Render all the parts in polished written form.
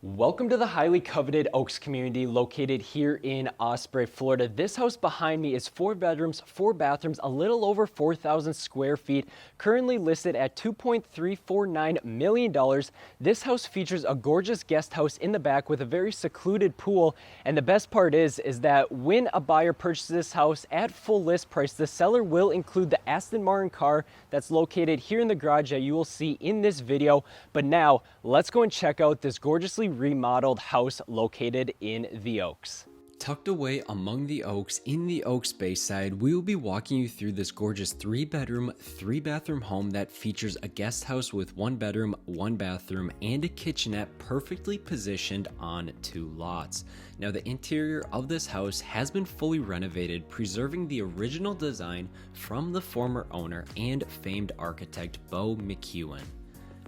Welcome to the highly coveted Oaks community located here in Osprey, Florida. This house behind me is 4 bedrooms, 4 bathrooms, a little over 4,000 square feet, currently listed at $2.349 million. This house features a gorgeous guest house in the back with a very secluded pool. And the best part is that when a buyer purchases this house at full list price, the seller will include the Aston Martin car that's located here in the garage that you will see in this video. But now let's go and check out this gorgeously remodeled house located in the Oaks. Tucked away among the Oaks in the Oaks Bayside, we will be walking you through this gorgeous 3-bedroom, 3-bathroom home that features a guest house with 1 bedroom, 1 bathroom, and a kitchenette perfectly positioned on 2 lots. Now, the interior of this house has been fully renovated, preserving the original design from the former owner and famed architect Bo MacEwen.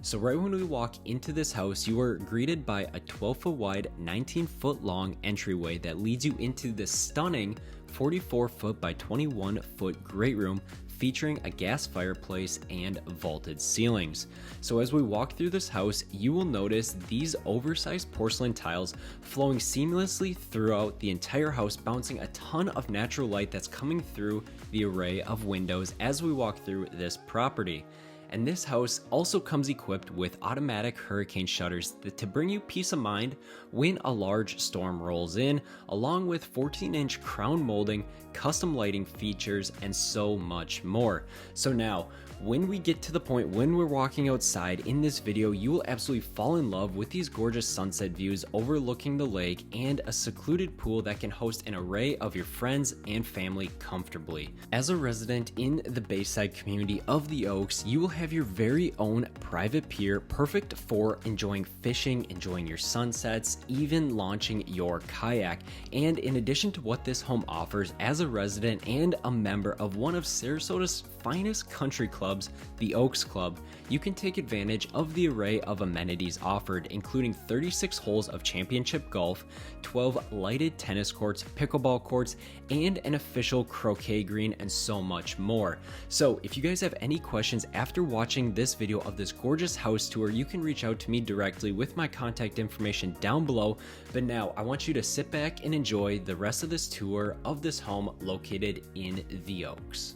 So right when we walk into this house, you are greeted by a 12-foot wide, 19-foot long entryway that leads you into this stunning 44-foot by 21-foot great room featuring a gas fireplace and vaulted ceilings. So as we walk through this house, you will notice these oversized porcelain tiles flowing seamlessly throughout the entire house, bouncing a ton of natural light that's coming through the array of windows as we walk through this property. And this house also comes equipped with automatic hurricane shutters to bring you peace of mind when a large storm rolls in, along with 14-inch crown molding, custom lighting features, and so much more. So now, when we get to the point when we're walking outside in this video, you will absolutely fall in love with these gorgeous sunset views overlooking the lake and a secluded pool that can host an array of your friends and family comfortably. As a resident in the Bayside community of the Oaks, you will have your very own private pier, perfect for enjoying fishing, enjoying your sunsets, even launching your kayak. And in addition to what this home offers, as a resident and a member of one of Sarasota's finest country clubs, the Oaks Club, you can take advantage of the array of amenities offered, including 36 holes of championship golf, 12 lighted tennis courts, pickleball courts, and an official croquet green, and so much more. So if you guys have any questions after watching this video of this gorgeous house tour, you can reach out to me directly with my contact information down below. But now I want you to sit back and enjoy the rest of this tour of this home located in the Oaks.